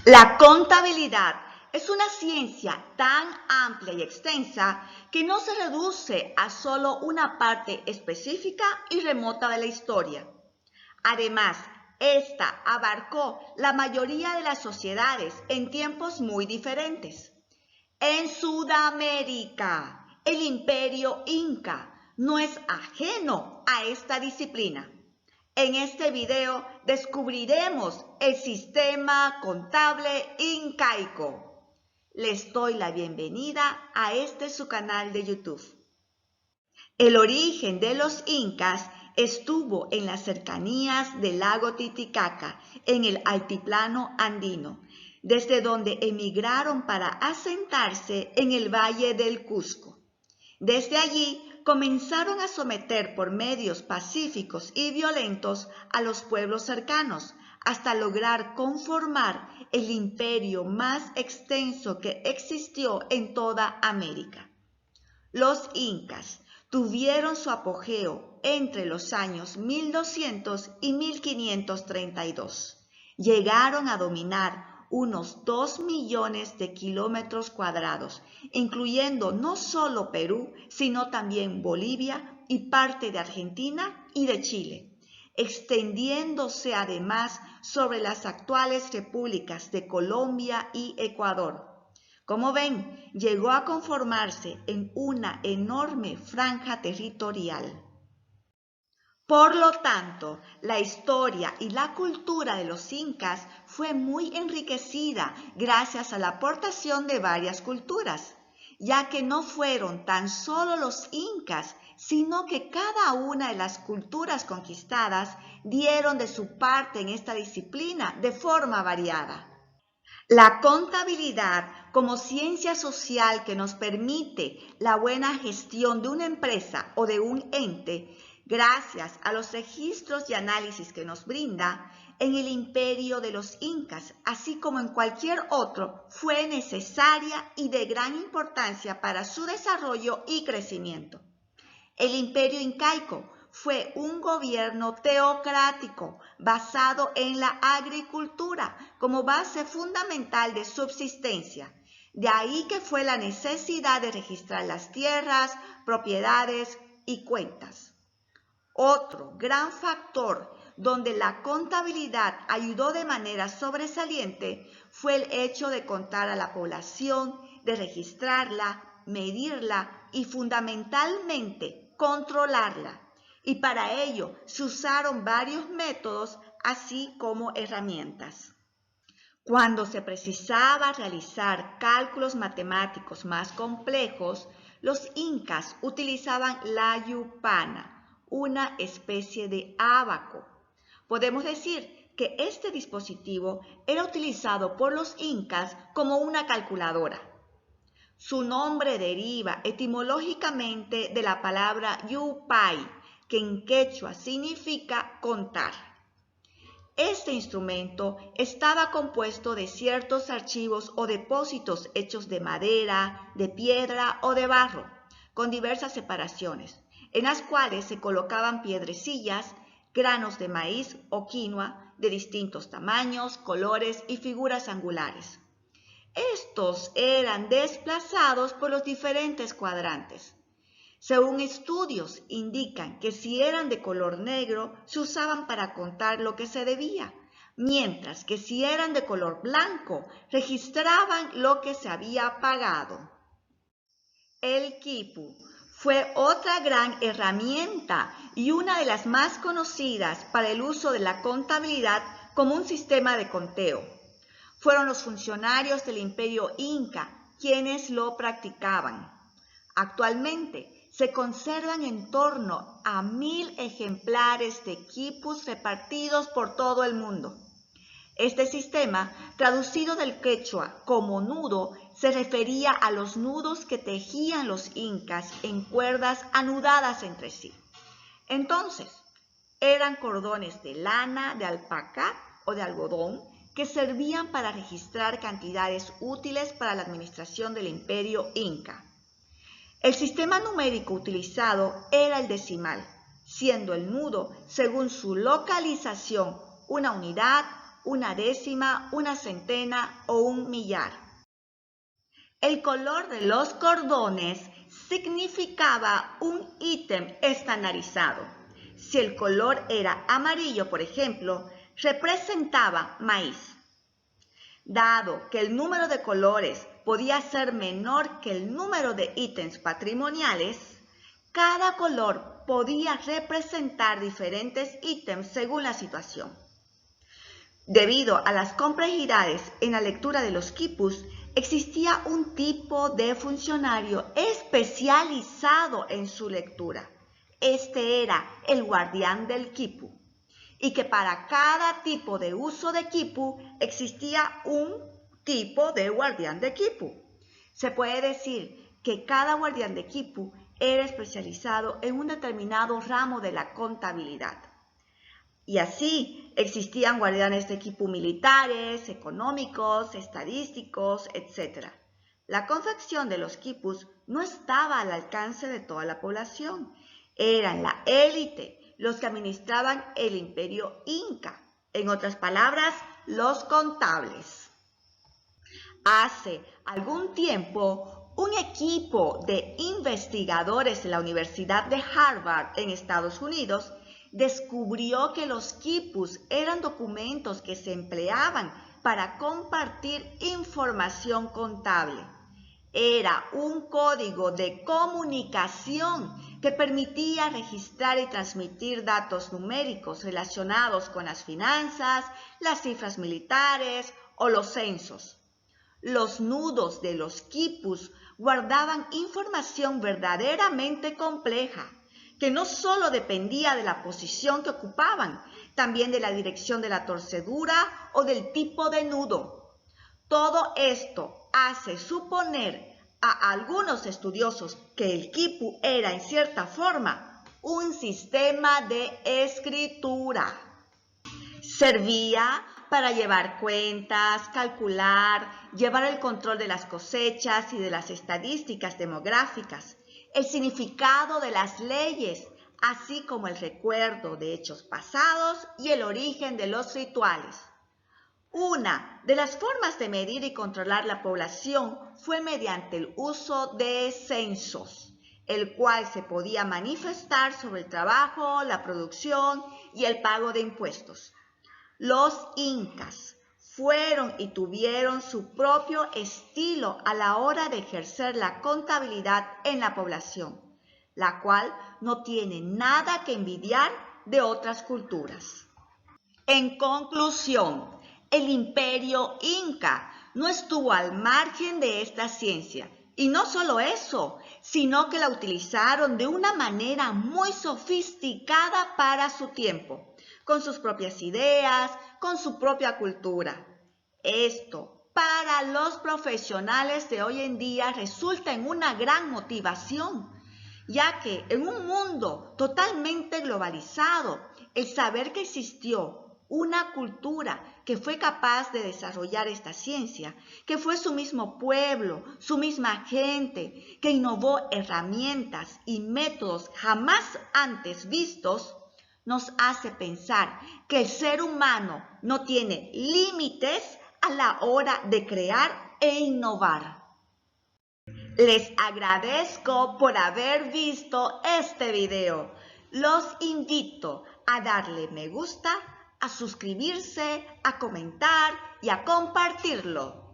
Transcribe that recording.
La contabilidad es una ciencia tan amplia y extensa que no se reduce a solo una parte específica y remota de la historia. Además, esta abarcó la mayoría de las sociedades en tiempos muy diferentes. En Sudamérica, el imperio inca no es ajeno a esta disciplina. En este video descubriremos el sistema contable incaico. Les doy la bienvenida a su canal de YouTube. El origen de los incas estuvo en las cercanías del lago Titicaca, en el altiplano andino, desde donde emigraron para asentarse en el valle del Cusco. Desde allí comenzaron a someter por medios pacíficos y violentos a los pueblos cercanos, hasta lograr conformar el imperio más extenso que existió en toda América. Los incas tuvieron su apogeo entre los años 1200 y 1532. Llegaron a dominar unos 2 millones de kilómetros cuadrados, incluyendo no solo Perú, sino también Bolivia y parte de Argentina y de Chile, extendiéndose además sobre las actuales repúblicas de Colombia y Ecuador. Como ven, llegó a conformarse en una enorme franja territorial. Por lo tanto, la historia y la cultura de los incas fue muy enriquecida gracias a la aportación de varias culturas, ya que no fueron tan solo los incas, sino que cada una de las culturas conquistadas dieron de su parte en esta disciplina de forma variada. La contabilidad como ciencia social que nos permite la buena gestión de una empresa o de un ente, gracias a los registros y análisis que nos brinda, en el imperio de los incas, así como en cualquier otro, fue necesaria y de gran importancia para su desarrollo y crecimiento. El imperio incaico fue un gobierno teocrático basado en la agricultura como base fundamental de subsistencia. De ahí que fue la necesidad de registrar las tierras, propiedades y cuentas. Otro gran factor donde la contabilidad ayudó de manera sobresaliente fue el hecho de contar a la población, de registrarla, medirla y fundamentalmente controlarla. Y para ello se usaron varios métodos así como herramientas. Cuando se precisaba realizar cálculos matemáticos más complejos, los incas utilizaban la yupana, una especie de ábaco. Podemos decir que este dispositivo era utilizado por los incas como una calculadora. Su nombre deriva etimológicamente de la palabra yupay, que en quechua significa contar. Este instrumento estaba compuesto de ciertos archivos o depósitos hechos de madera, de piedra o de barro, con diversas separaciones, en las cuales se colocaban piedrecillas, granos de maíz o quinoa de distintos tamaños, colores y figuras angulares. Estos eran desplazados por los diferentes cuadrantes. Según estudios, indican que si eran de color negro, se usaban para contar lo que se debía, mientras que si eran de color blanco, registraban lo que se había pagado. El quipu fue otra gran herramienta y una de las más conocidas para el uso de la contabilidad como un sistema de conteo. Fueron los funcionarios del imperio inca quienes lo practicaban. Actualmente, se conservan en torno a 1000 ejemplares de quipus repartidos por todo el mundo. Este sistema, traducido del quechua como nudo, se refería a los nudos que tejían los incas en cuerdas anudadas entre sí. Entonces, eran cordones de lana, de alpaca o de algodón que servían para registrar cantidades útiles para la administración del imperio inca. El sistema numérico utilizado era el decimal, siendo el nudo, según su localización, una unidad, una décima, una centena o un millar. El color de los cordones significaba un ítem estandarizado. Si el color era amarillo, por ejemplo, representaba maíz. Dado que el número de colores podía ser menor que el número de ítems patrimoniales, cada color podía representar diferentes ítems según la situación. Debido a las complejidades en la lectura de los quipus, existía un tipo de funcionario especializado en su lectura. Este era el guardián del quipu, y que para cada tipo de uso de quipu existía un tipo de guardián de quipu. Se puede decir que cada guardián de quipu era especializado en un determinado ramo de la contabilidad. Y así existían guardianes de quipu militares, económicos, estadísticos, etc. La confección de los quipus no estaba al alcance de toda la población. Eran la élite los que administraban el imperio inca. En otras palabras, los contables. Hace algún tiempo, un equipo de investigadores de la Universidad de Harvard en Estados Unidos descubrió que los quipus eran documentos que se empleaban para compartir información contable. Era un código de comunicación que permitía registrar y transmitir datos numéricos relacionados con las finanzas, las cifras militares o los censos. Los nudos de los quipus guardaban información verdaderamente compleja, que no solo dependía de la posición que ocupaban, también de la dirección de la torcedura o del tipo de nudo. Todo esto hace suponer a algunos estudiosos que el quipu era, en cierta forma, un sistema de escritura. Servía para llevar cuentas, calcular, llevar el control de las cosechas y de las estadísticas demográficas, el significado de las leyes, así como el recuerdo de hechos pasados y el origen de los rituales. Una de las formas de medir y controlar la población fue mediante el uso de censos, el cual se podía manifestar sobre el trabajo, la producción y el pago de impuestos. Los incas fueron y tuvieron su propio estilo a la hora de ejercer la contabilidad en la población, la cual no tiene nada que envidiar de otras culturas. En conclusión, el imperio inca no estuvo al margen de esta ciencia, y no solo eso, sino que la utilizaron de una manera muy sofisticada para su tiempo, con sus propias ideas, con su propia cultura. Esto, para los profesionales de hoy en día, resulta en una gran motivación, ya que en un mundo totalmente globalizado, el saber que existió una cultura que fue capaz de desarrollar esta ciencia, que fue su mismo pueblo, su misma gente, que innovó herramientas y métodos jamás antes vistos, nos hace pensar que el ser humano no tiene límites a la hora de crear e innovar. Les agradezco por haber visto este video. Los invito a darle me gusta, a suscribirse, a comentar y a compartirlo.